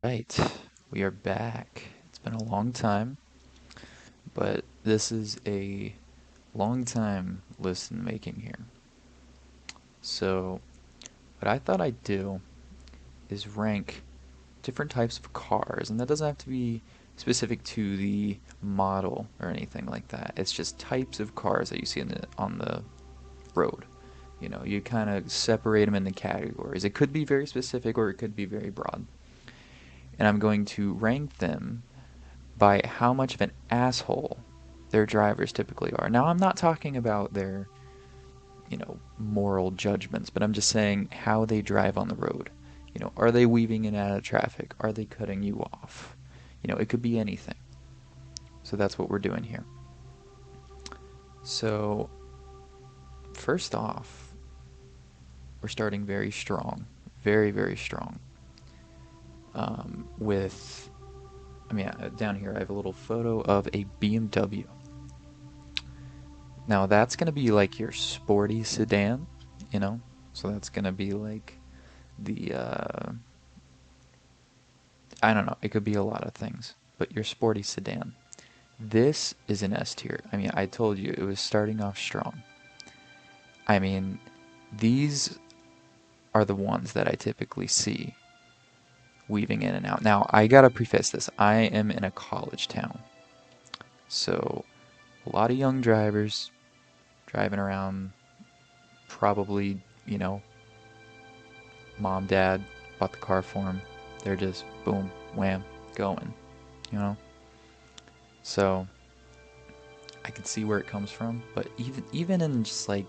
Right, we are back. It's been a long time, but this is a long time listen making here. So, what I thought I'd do is rank different types of cars, and that doesn't have to be specific to the model or anything like that. It's just types of cars that you see on the road. You know, you kind of separate them into categories. It could be very specific or it could be very broad. And I'm going to rank them by how much of an asshole their drivers typically are. Now, I'm not talking about their, moral judgments, but I'm just saying how they drive on the road. Are they weaving in and out of traffic? Are they cutting you off? It could be anything. So that's what we're doing here. So, first off, we're starting very strong. Very, very strong. With, down here I have a little photo of a BMW. Now that's gonna be like your sporty sedan, you know? So that's gonna be like the I don't know, it could be a lot of things, but your sporty sedan. This is an S tier. I told you it was starting off strong. I mean, these are the ones that I typically see weaving in and out. Now, I gotta preface this. I am in a college town. So, a lot of young drivers driving around, probably, mom, dad bought the car for them. They're just boom, wham, going, you know? So I can see where it comes from, but even in just like,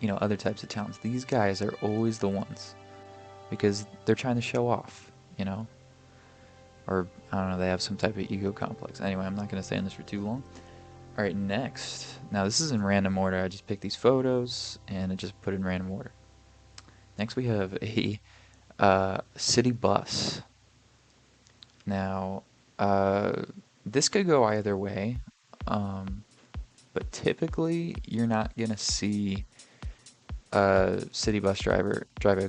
other types of towns, these guys are always the ones because they're trying to show off, you know? Or I don't know, they have some type of ego complex. Anyway, I'm not going to stay on this for too long. All right, next. Now this is in random order. I just picked these photos and I just put it in random order. Next we have a city bus. Now, this could go either way, um, but typically you're not gonna see a city bus drive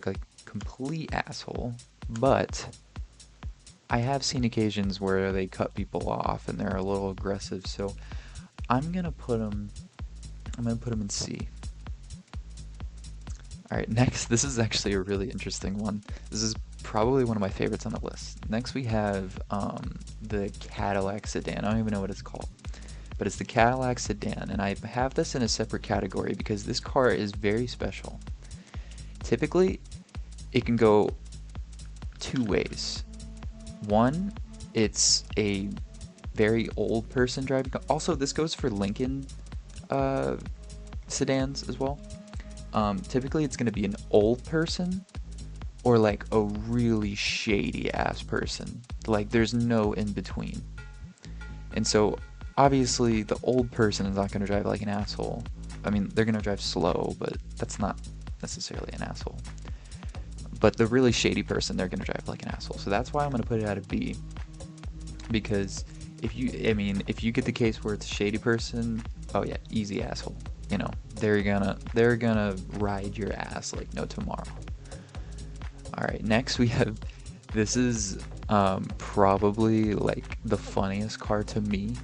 like complete asshole. But I have seen occasions where they cut people off and they're a little aggressive. So I'm gonna put them. I'm gonna put them in C. All right, next. This is actually a really interesting one. This is probably one of my favorites on the list. Next, we have the Cadillac sedan. I don't even know what it's called, but it's the Cadillac sedan, and I have this in a separate category because this car is very special. Typically, it can go two ways. One, it's a very old person driving. Also, this goes for Lincoln sedans as well. Typically, it's going to be an old person or like a really shady ass person. Like, there's no in between. And so, obviously, the old person is not going to drive like an asshole. I mean, they're going to drive slow, but that's not necessarily an asshole. But the really shady person, they're going to drive like an asshole. So that's why I'm going to put it at a B. Because if you get the case where it's a shady person, oh yeah, easy asshole. They're gonna ride your ass like no tomorrow. All right, next we have, this is probably like the funniest car to me.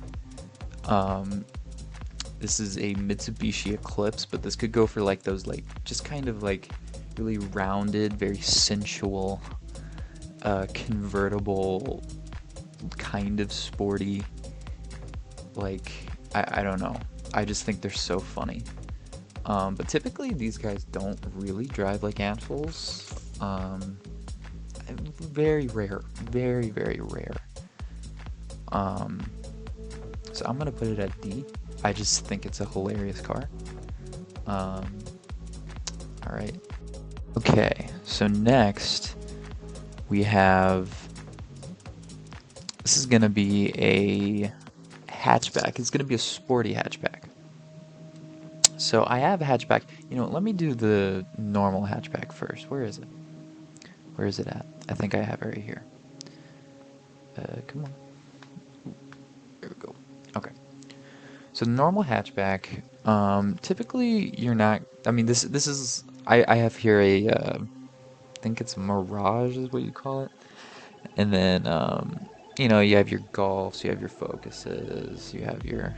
This is a Mitsubishi Eclipse, but this could go for like those like just kind of like really rounded, very sensual, convertible, kind of sporty. Like I don't know. I just think they're so funny. But typically these guys don't really drive like assholes. Very rare. Very, very rare. So I'm gonna put it at D. I just think it's a hilarious car. Alright. Okay, so next we have, this is gonna be a hatchback. It's gonna be a sporty hatchback. So I have a hatchback. Let me do the normal hatchback first. Where is it? Where is it at? I think I have it right here. Come on. There we go. Okay. So the normal hatchback, typically you're not. This is. I have here a. I think it's Mirage is what you call it. And then, you know, you have your Golfs, you have your Focuses, you have your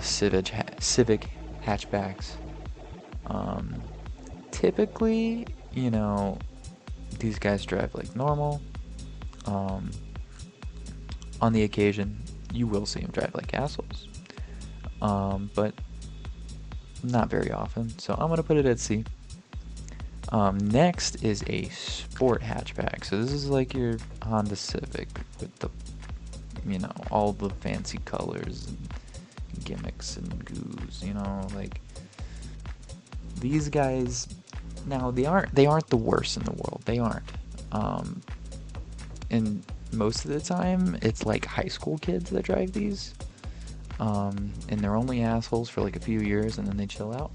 Civic hatchbacks. Um, Typically, you know, these guys drive like normal. Um, on the occasion, you will see them drive like assholes, but not very often. So I'm gonna put it at C. Next is a sport hatchback. So this is like your Honda Civic with the, you know, all the fancy colors and gimmicks and goos. You know, like these guys. Now they aren't the worst in the world. They aren't. Um, and most of the time, it's like high school kids that drive these. And they're only assholes for like a few years and then they chill out.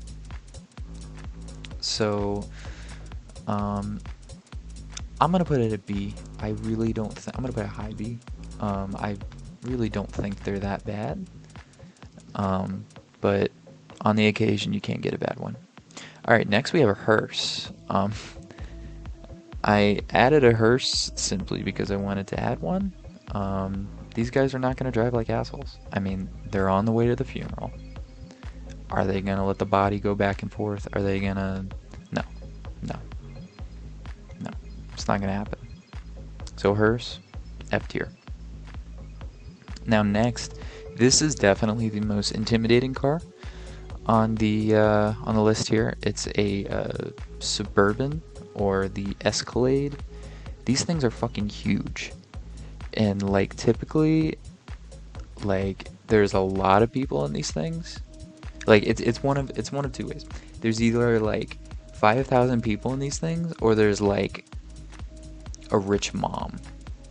So, um, I'm gonna put it at B. I really don't. I'm gonna put it a high B. I really don't think they're that bad. But on the occasion, you can't get a bad one. All right, next we have a hearse. I added a hearse simply because I wanted to add one. These guys are not going to drive like assholes. I mean, they're on the way to the funeral. Are they going to let the body go back and forth? Are they going to... No, no, no. It's not going to happen. So hearse, F tier. Now next, this is definitely the most intimidating car on the list here. It's a Suburban or the Escalade. These things are fucking huge, and like typically, like there's a lot of people in these things. Like it's one of two ways. There's either like 5,000 people in these things, or there's like a rich mom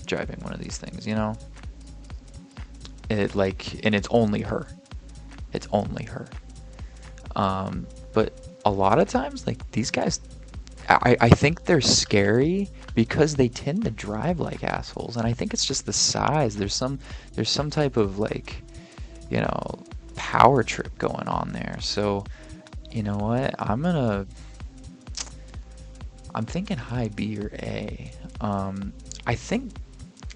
driving one of these things. You know, and it's only her. It's only her. But a lot of times, like these guys, I think they're scary because they tend to drive like assholes, and I think it's just the size. There's some type of like, you know, power trip going on there. So, you know what? I'm thinking high B or A. I think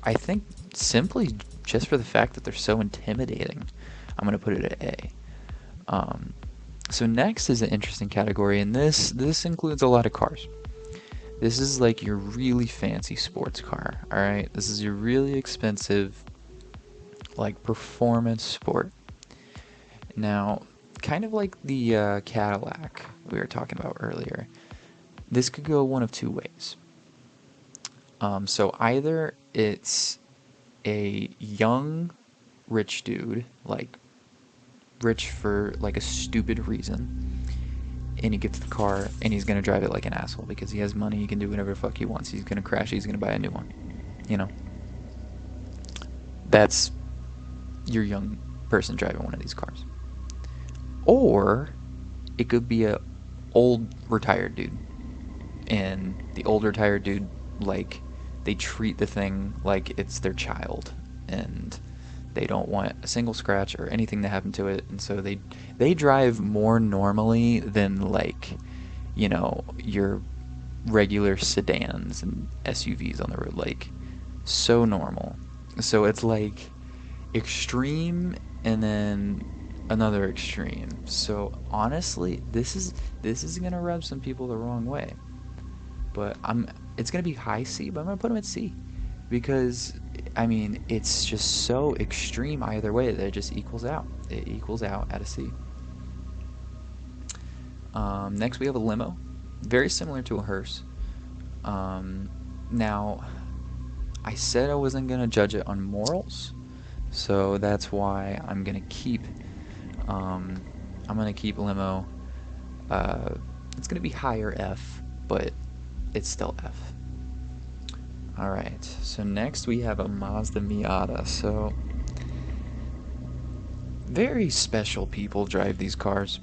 I think simply just for the fact that they're so intimidating, I'm gonna put it at A. Um, so next is an interesting category, and this includes a lot of cars. This is like your really fancy sports car, all right? This is your really expensive, like performance sport. Now, kind of like the Cadillac we were talking about earlier, this could go one of two ways. So either it's a young rich dude, like rich for like a stupid reason, and he gets the car and he's gonna drive it like an asshole because he has money, he can do whatever the fuck he wants. He's gonna crash, he's gonna buy a new one. You know, that's your young person driving one of these cars. Or it could be a old retired dude, and the old retired dude, like, they treat the thing like it's their child, and they don't want a single scratch or anything to happen to it, and so they drive more normally than, like, you know, your regular sedans and SUVs on the road, like so normal. So it's like extreme and then another extreme. So honestly, this is gonna rub some people the wrong way. But it's gonna be high C, but I'm gonna put them at C because I mean it's just so extreme either way that it just equals out. It equals out at a C. Next we have a limo, very similar to a hearse. Now I said I wasn't gonna judge it on morals, so that's why um, I'm gonna keep limo. Uh, it's gonna be higher F, but it's still F. All right. So next we have a Mazda Miata. So very special people drive these cars,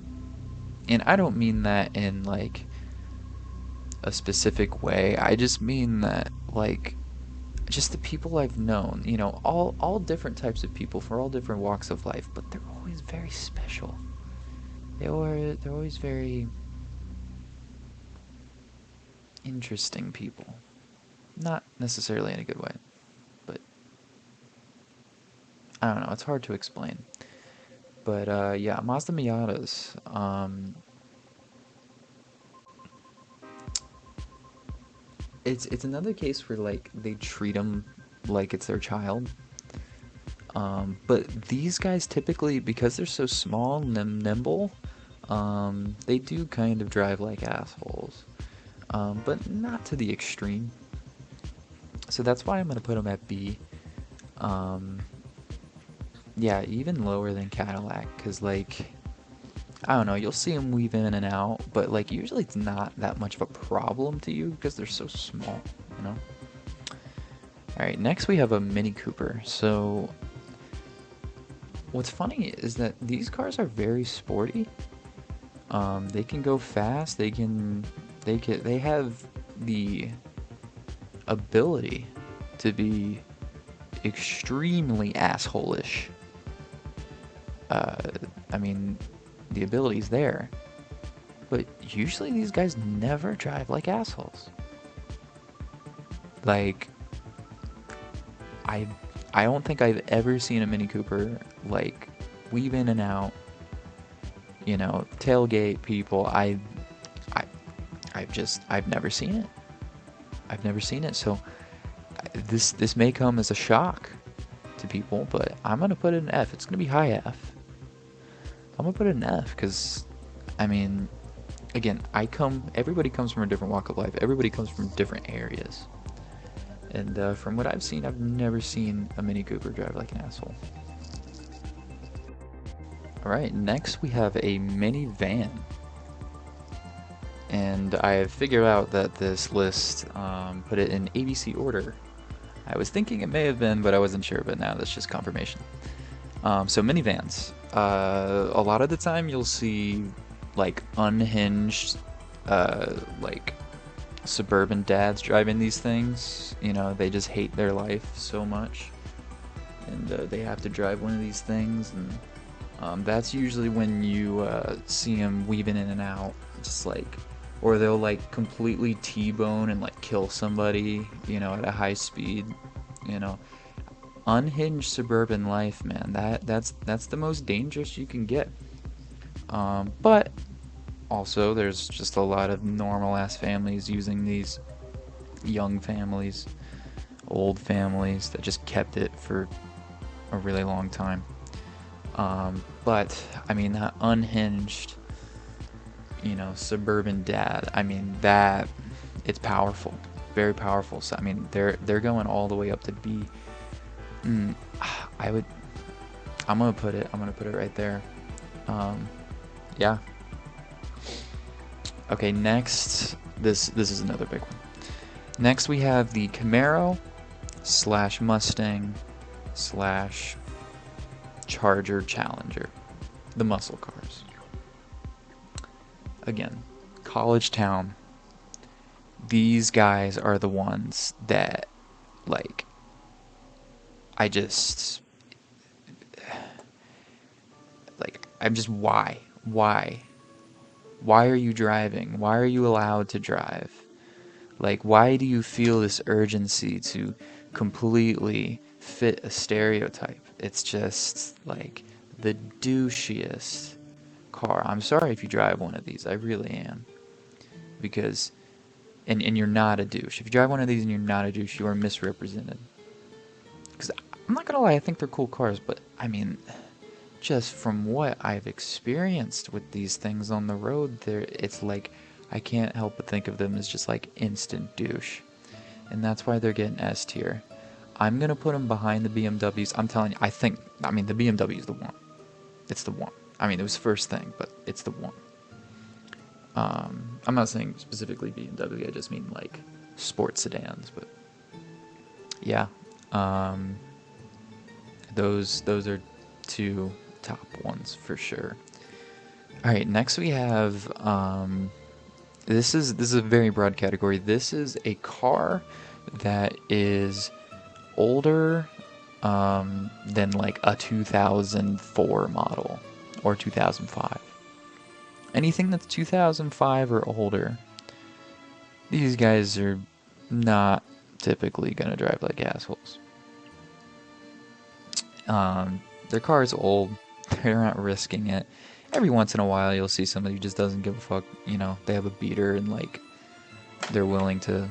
and I don't mean that in like a specific way. I just mean that like just the people I've known, you know, all different types of people for all different walks of life, but they're always very special. They're always very interesting people. Not necessarily in a good way, but I don't know. It's hard to explain. But yeah, Mazda Miatas. It's another case where like they treat them like it's their child. But these guys typically, because they're so small and nimble, they do kind of drive like assholes. But not to the extreme. So that's why I'm gonna put them at B. Um, yeah, even lower than Cadillac, because like I don't know, you'll see them weave in and out, but like usually it's not that much of a problem to you because they're so small, you know? Alright, next we have a Mini Cooper. So what's funny is that these cars are very sporty. They can go fast, they have the ability to be extremely asshole-ish. I mean, the ability's there. But usually these guys never drive like assholes. Like, I I don't think I've ever seen a Mini Cooper like weave in and out, you know, tailgate people. I I've never seen it. I've never seen it. So this may come as a shock to people, but I'm gonna put it in F. It's gonna be high F. I'm gonna put it in F because, I mean, again, everybody comes from a different walk of life. Everybody comes from different areas. And from what I've seen, I've never seen a Mini Cooper drive like an asshole. Alright, next we have a minivan. And I figured out that this list put it in ABC order. I was thinking it may have been, but I wasn't sure, but now that's just confirmation. So minivans. A lot of the time you'll see like unhinged, like suburban dads driving these things. You know, they just hate their life so much, and they have to drive one of these things, and that's usually when you see them weaving in and out, just like, or they'll like completely T-bone and like kill somebody, you know, at a high speed, you know. Unhinged suburban life, man. That's the most dangerous you can get. But also, there's just a lot of normal ass families using these, young families, old families that just kept it for a really long time. But I mean, that unhinged, you know, suburban dad. I mean, that it's powerful, very powerful. So I mean, they're going all the way up to B. I would. I'm gonna put it right there. Yeah. Okay, next, this is another big one. Next we have the Camaro / Mustang / Charger Challenger, the muscle cars. Again, college town. These guys are the ones that, like, I'm just, why? Why are you driving? Why are you allowed to drive? Like, why do you feel this urgency to completely fit a stereotype? It's just, like, the douchiest car. I'm sorry if you drive one of these. I really am. Because, and you're not a douche. If you drive one of these and you're not a douche, you are misrepresented. Because I'm not gonna lie, I think they're cool cars, but, I mean, just from what I've experienced with these things on the road, it's like I can't help but think of them as just like instant douche, and that's why they're getting S tier. I'm gonna put them behind the BMWs. I'm telling you, I mean the BMW is the one. It's the one. I mean, it was the first thing, but it's the one. I'm not saying specifically BMW. I just mean like sports sedans, but yeah, those are two top ones for sure. All right, next we have this is a very broad category. This is a car that is older than like a 2004 model or 2005. Anything that's 2005 or older, these guys are not typically gonna drive like assholes. Their car is old. They're not risking it. Every once in a while, you'll see somebody who just doesn't give a fuck. You know, they have a beater and like they're willing to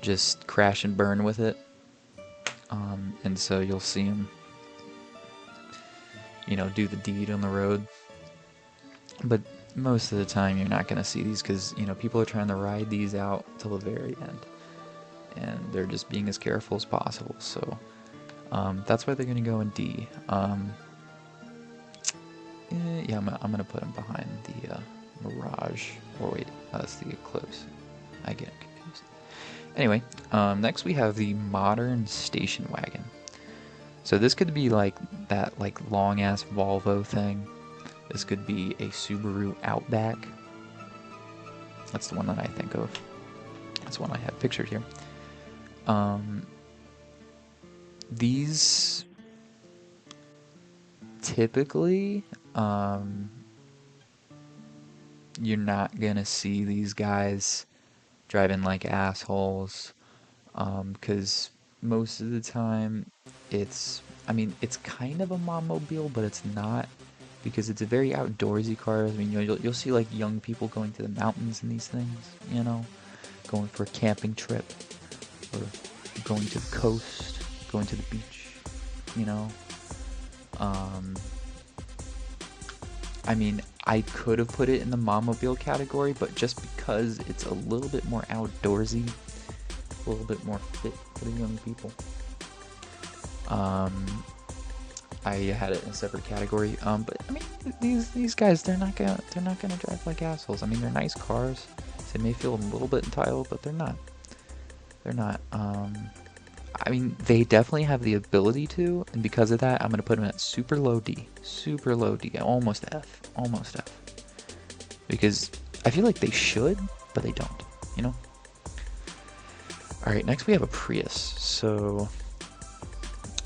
just crash and burn with it. And so you'll see them, you know, do the deed on the road. But most of the time, you're not going to see these because, you know, people are trying to ride these out till the very end. And they're just being as careful as possible. So that's why they're going to go in D. Yeah, I'm going to put them behind the Mirage. Or wait, that's the Eclipse. I get confused. Anyway, next we have the modern station wagon. So this could be like that like long ass Volvo thing. This could be a Subaru Outback. That's the one that I think of. That's one I have pictured here. These typically, you're not gonna see these guys driving like assholes, because most of the time it's, I mean, it's kind of a mom-mobile, but it's not, because it's a very outdoorsy car. I mean, you'll see like young people going to the mountains in these things, you know, going for a camping trip, or going to the coast, going to the beach, you know. I mean, I could have put it in the mom-mobile category, but just because it's a little bit more outdoorsy, a little bit more fit for the young people, I had it in a separate category. But I mean, these guys, they're not gonna drive like assholes. I mean, they're nice cars. They may feel a little bit entitled, but they're not. They're not. I mean, they definitely have the ability to, and because of that, I'm gonna put them at super low D, almost F, because I feel like they should, but they don't. You know. All right, next we have a Prius. So,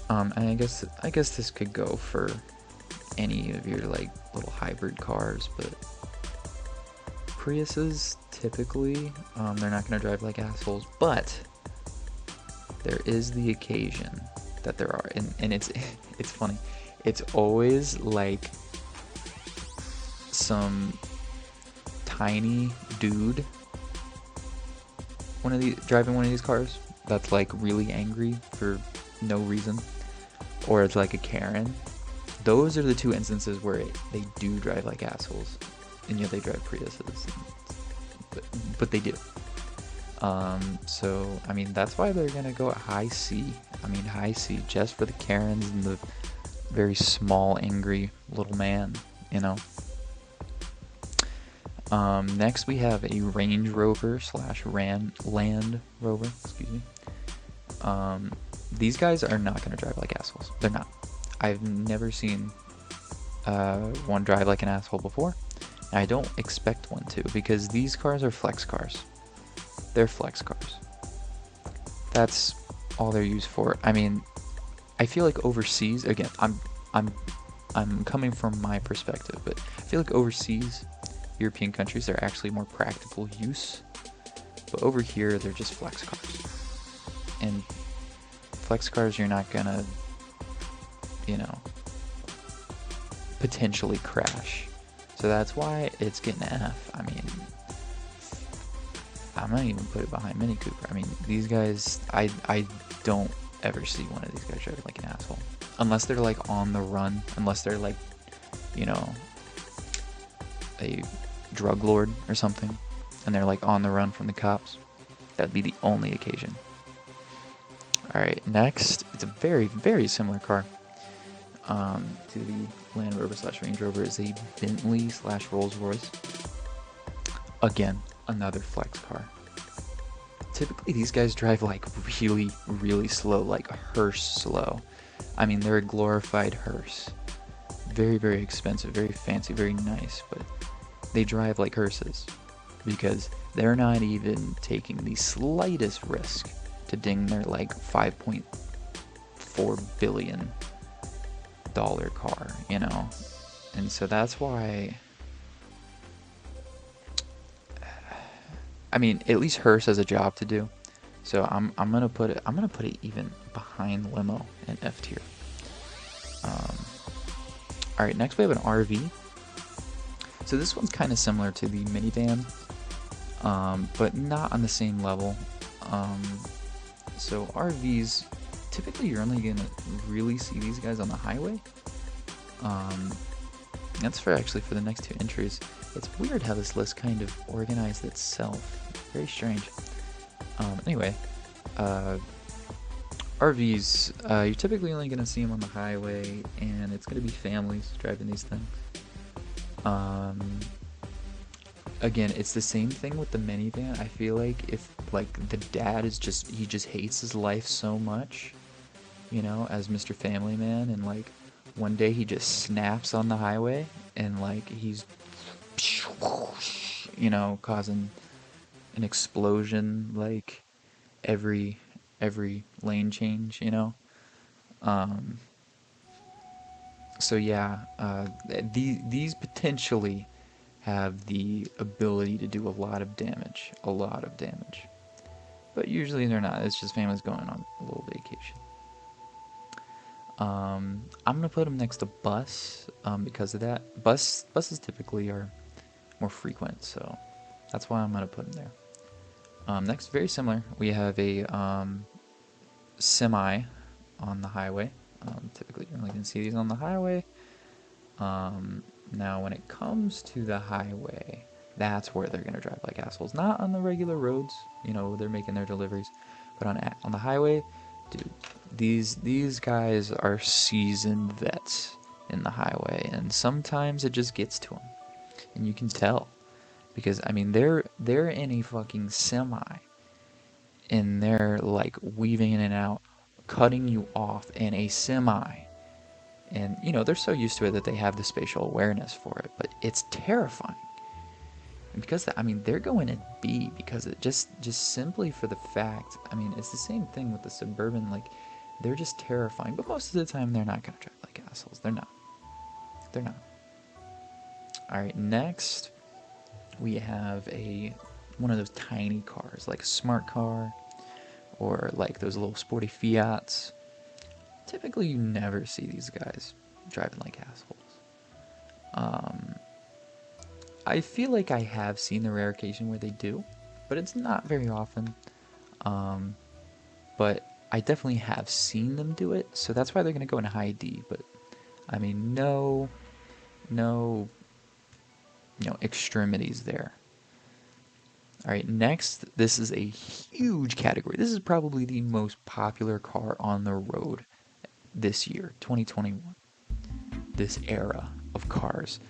and I guess this could go for any of your like little hybrid cars, but Priuses typically, they're not gonna drive like assholes, but there is the occasion that there are, and it's funny. It's always like some tiny dude driving one of these cars that's like really angry for no reason, or it's like a Karen. Those are the two instances where they do drive like assholes, and yeah, they drive Priuses, but they do. So I mean, that's why they're gonna go at high C. I mean, high C just for the Karens and the very small angry little man, you know. Next we have a Range Rover / Land Rover, excuse me. These guys are not gonna drive like assholes. They're not. I've never seen one drive like an asshole before. And I don't expect one to, because these cars are flex cars. They're flex cars. That's all they're used for. I mean, I feel like overseas, again, I'm coming from my perspective, but I feel like overseas, European countries, are actually more practical use. But over here, they're just flex cars. And flex cars, you're not gonna, you know, potentially crash. So that's why it's getting an F. I mean, I'm not even put it behind Mini Cooper. I mean, these guys, I don't ever see one of these guys driving like an asshole. Unless they're like on the run, unless they're like, you know, a drug lord or something, and they're like on the run from the cops. That'd be the only occasion. Alright, next, it's a very, very similar car to the Land Rover / Range Rover. Is a Bentley / Rolls Royce. Again, another flex car. Typically these guys drive like really, really slow, like hearse slow. I mean, they're a glorified hearse. Very, very expensive, very fancy, very nice, but they drive like hearses because they're not even taking the slightest risk to ding their like $5.4 billion car, you know. And so that's why, I mean, at least hearse has a job to do. So I'm gonna put it even behind limo and F tier. All right, next we have an RV. So this one's kind of similar to the minivan, but not on the same level. So RVs, typically you're only gonna really see these guys on the highway. That's for the next two entries. It's weird how this list kind of organized itself. Very strange. Anyway, RVs, you're typically only going to see them on the highway, and it's going to be families driving these things. Again, it's the same thing with the minivan. I feel like if, like, the dad is he just hates his life so much, you know, as Mr. Family Man, and, like, one day he just snaps on the highway, and, like, he's, you know, causing an explosion, like, every lane change, you know. So yeah, these potentially have the ability to do a lot of damage, but usually they're not. It's just families going on a little vacation. I'm gonna put them next to bus, because of that. Buses typically are more frequent, so that's why I'm gonna put them there. Next, very similar, we have a semi on the highway. Typically, you're only going to see these on the highway. Now, when it comes to the highway, that's where they're going to drive like assholes. Not on the regular roads, you know, they're making their deliveries, but on the highway, dude, these guys are seasoned vets in the highway, and sometimes it just gets to them, and you can tell, because I mean they're in a fucking semi, and they're like weaving in and out, cutting you off in a semi. And, you know, they're so used to it that they have the spatial awareness for it, but it's terrifying. And because, I mean, they're going in B because it just simply for the fact, I mean, it's the same thing with the Suburban, like, they're just terrifying, but most of the time they're not going to drive like assholes. They're not. All right, next we have one of those tiny cars, like a smart car, or like those little sporty Fiats. Typically, you never see these guys driving like assholes. I feel like I have seen the rare occasion where they do, but it's not very often. But I definitely have seen them do it, so that's why they're going to go in high D. But, I mean, no extremities there. All right, next, this is a huge category. This is probably the most popular car on the road this year, 2021, this era of cars.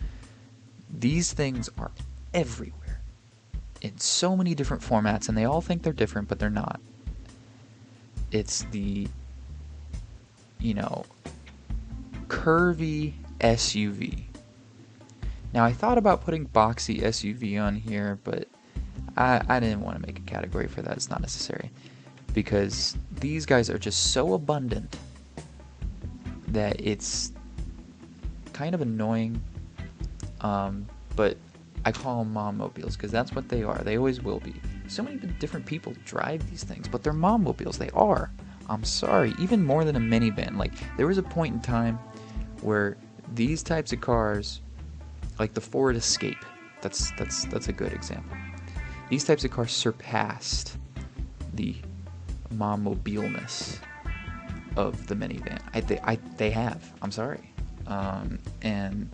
These things are everywhere in so many different formats, and they all think they're different, but they're not. It's the, you know, curvy SUV. Now, I thought about putting boxy SUV on here, but I didn't want to make a category for that. It's not necessary, because these guys are just so abundant that it's kind of annoying, but I call them mom mobiles because that's what they are. They always will be. So many different people drive these things, but they're mom mobiles. They are. I'm sorry, even more than a minivan. Like, there was a point in time where these types of cars, like the Ford Escape, that's a good example. These types of cars surpassed the mom mobileness of the minivan. They have. I'm sorry. And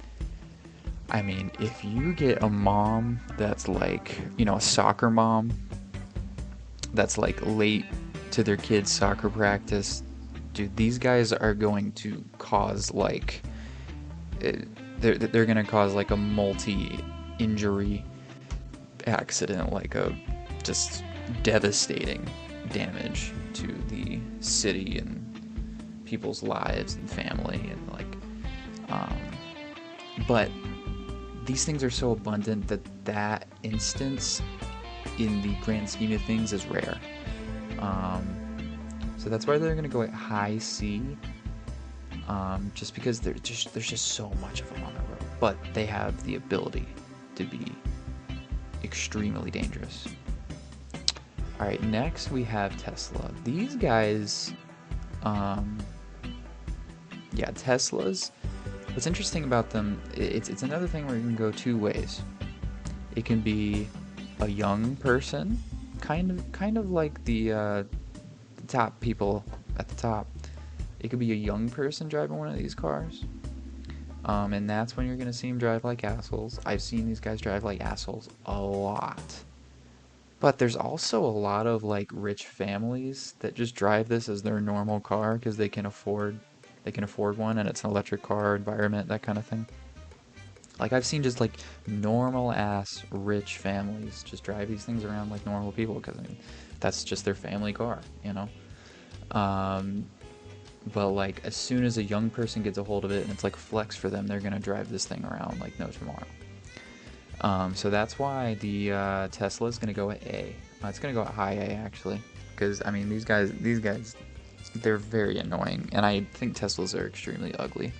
I mean, if you get a mom that's like, you know, a soccer mom that's like late to their kids' soccer practice, dude, these guys are going to cause like they're gonna cause like a multi-injury accident, like a just devastating damage to the city and people's lives and family, and like but these things are so abundant that instance in the grand scheme of things is rare. So that's why they're going to go at high C, just because there's just so much of them on the road, but they have the ability to be extremely dangerous. All right, next we have Tesla. These guys, yeah, Teslas. What's interesting about them, it's another thing where you can go two ways. It can be a young person, kind of like the top people at the top. It could be a young person driving one of these cars, and that's when you're gonna see them drive like assholes. I've seen these guys drive like assholes a lot. But there's also a lot of like rich families that just drive this as their normal car because they can afford one, and it's an electric car environment, that kind of thing. Like I've seen just like normal ass rich families just drive these things around like normal people because I mean that's just their family car, you know. Um, but like as soon as a young person gets a hold of it and it's like flex for them, they're gonna drive this thing around like no tomorrow. So that's why the Tesla is gonna go at A. It's gonna go at high A actually, because I mean these guys, they're very annoying, and I think Teslas are extremely ugly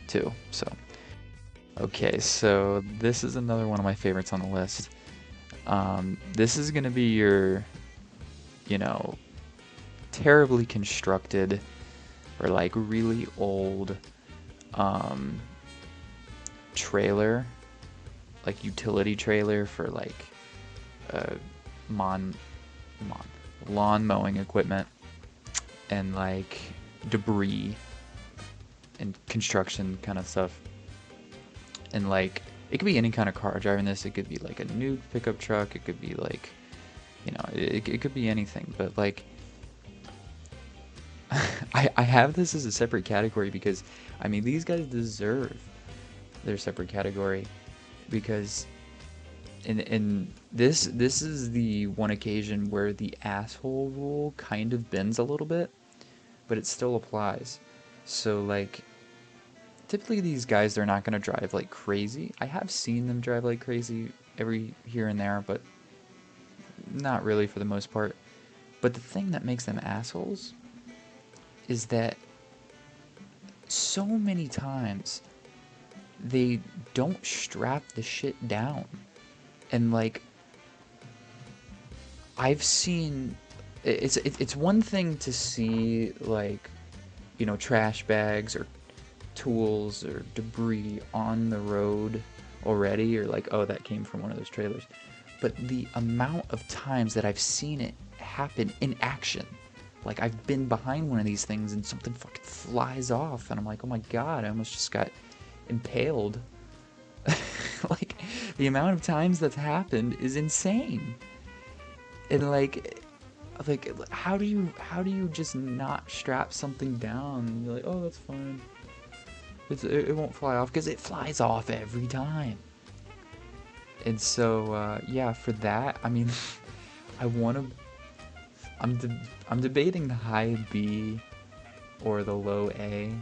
too. So okay, so this is another one of my favorites on the list. This is gonna be your, you know, terribly constructed or like really old trailer, like utility trailer for like uh, mon lawn mowing equipment and like debris and construction kind of stuff. And like it could be any kind of car driving this. It could be like a new pickup truck. It could be like, you know, it could be anything. But like I have this as a separate category because I mean these guys deserve their separate category because in this is the one occasion where the asshole rule kind of bends a little bit, but it still applies. So like typically these guys, they're not going to drive like crazy. I have seen them drive like crazy every here and there, but not really for the most part. But the thing that makes them assholes is that so many times they don't strap the shit down. And like I've seen it's one thing to see like, you know, trash bags or tools or debris on the road already, or like, oh, that came from one of those trailers. But the amount of times that I've seen it happen in action, like I've been behind one of these things and something fucking flies off and I'm like, oh my god, I almost just got impaled. Like the amount of times that's happened is insane. And like how do you just not strap something down and you're like, oh, that's fine, it won't fly off, because it flies off every time. And so yeah, for that, I mean, I want to I'm debating the high B or the low A.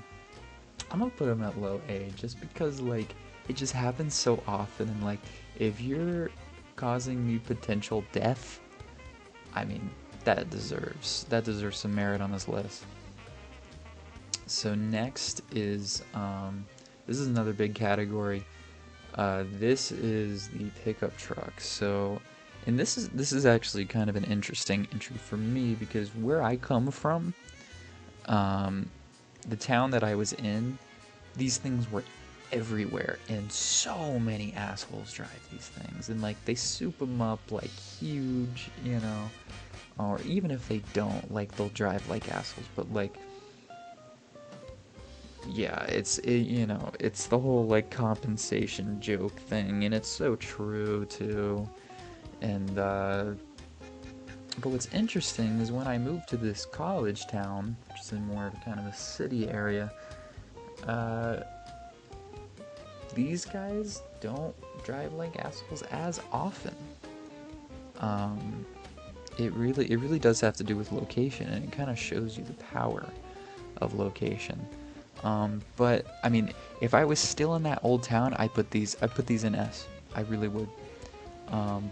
I'm gonna put them at low A just because like it just happens so often, and like if you're causing me potential death, I mean that deserves some merit on this list. So next is this is another big category. This is the pickup truck. So, and this is actually kind of an interesting entry for me because where I come from, the town that I was in, these things were everywhere, and so many assholes drive these things, and like they soup them up like huge, you know, or even if they don't, like they'll drive like assholes, but like, yeah, you know, it's the whole like compensation joke thing, and it's so true too. And but what's interesting is when I moved to this college town, which is in more of a kind of a city area, these guys don't drive like assholes as often. It really does have to do with location, and it kind of shows you the power of location. But I mean, if I was still in that old town, I'd put these in S. I really would.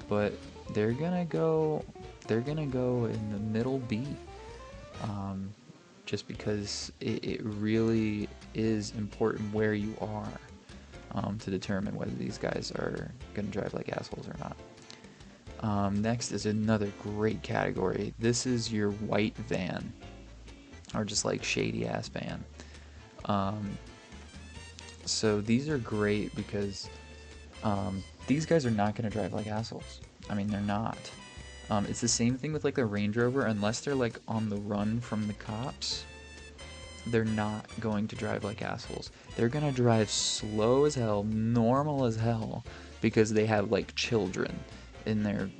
But they're gonna go in the middle B. Just because it really is important where you are, to determine whether these guys are gonna drive like assholes or not. Next is another great category. This is your white van, or just like shady ass van. So these are great because these guys are not going to drive like assholes. I mean, they're not. It's the same thing with like the Range Rover. Unless they're like on the run from the cops, they're not going to drive like assholes. They're going to drive slow as hell, normal as hell, because they have like children in their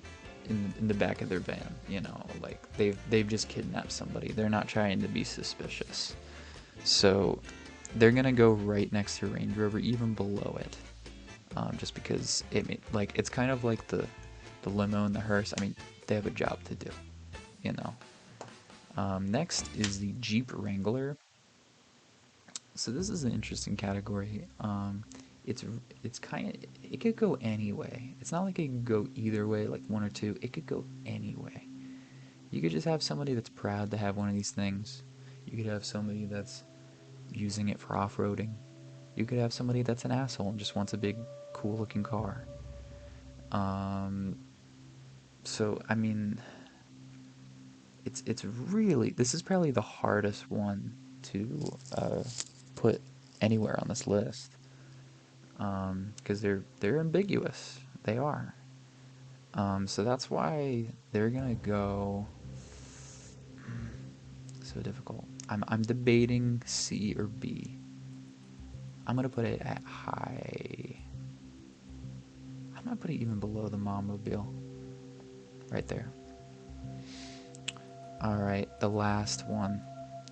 in the back of their van. You know, like they've just kidnapped somebody. They're not trying to be suspicious. So they're gonna go right next to Range Rover, even below it, just because it's kind of like the limo and the hearse. I mean, they have a job to do, you know. Next is the Jeep Wrangler. So this is an interesting category. It's kind of, it could go any way. It's not like it could go either way, like one or two. It could go any way. You could just have somebody that's proud to have one of these things. You could have somebody that's using it for off-roading. You could have somebody that's an asshole and just wants a big, cool-looking car. So I mean, it's really, this is probably the hardest one to put anywhere on this list, because they're ambiguous. They are. So that's why they're gonna go. So difficult. I'm debating C or B. I'm gonna put it at high. I'm gonna put it even below the Mommobile. Right there. Alright, the last one.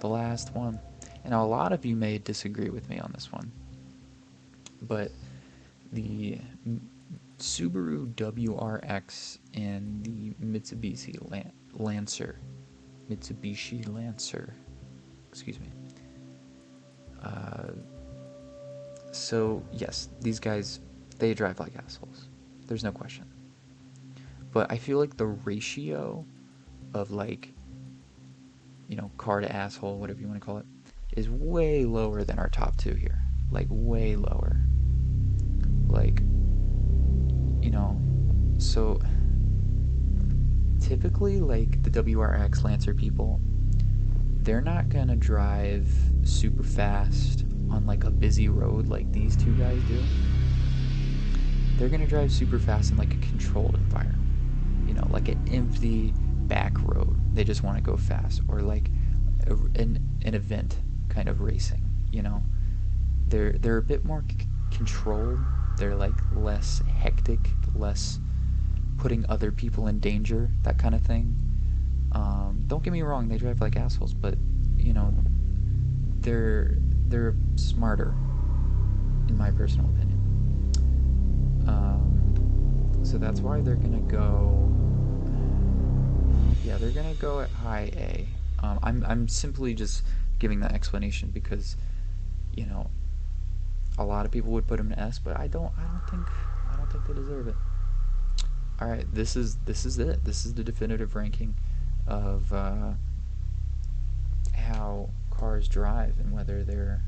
The last one. And a lot of you may disagree with me on this one. But the Subaru WRX and the Mitsubishi Lancer. Mitsubishi Lancer. Excuse me. So, yes, these guys, they drive like assholes. There's no question. But I feel like the ratio of, like, you know, car to asshole, whatever you want to call it, is way lower than our top two here. Like, way lower. Like, you know, so typically, like, the WRX Lancer people, they're not gonna drive super fast on like a busy road like these two guys do. They're gonna drive super fast in like a controlled environment, you know, like an empty back road. They just want to go fast, or like an event kind of racing, you know. They're a bit more controlled. They're like less hectic, less putting other people in danger, that kind of thing. Don't get me wrong, they drive like assholes, but you know, they're smarter, in my personal opinion. So that's why they're gonna go. Yeah, they're gonna go at high A. I'm simply just giving that explanation because, you know, a lot of people would put them in S, but I don't think they deserve it. All right, this is it. This is the definitive ranking of how cars drive and whether they're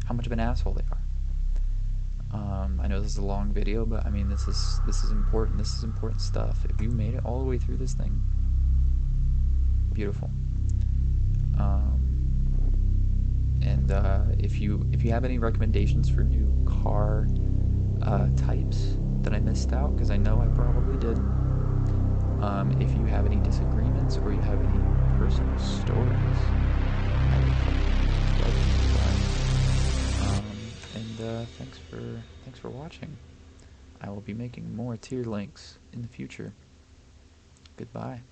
how much of an asshole they are. I know this is a long video, but I mean this is important. This is important stuff. If you made it all the way through this thing, beautiful. And if you have any recommendations for new car types that I missed out, because I know I probably did. If you have any disagreements or you have any personal stories, I would love to and thanks for watching. I will be making more tier links in the future. Goodbye.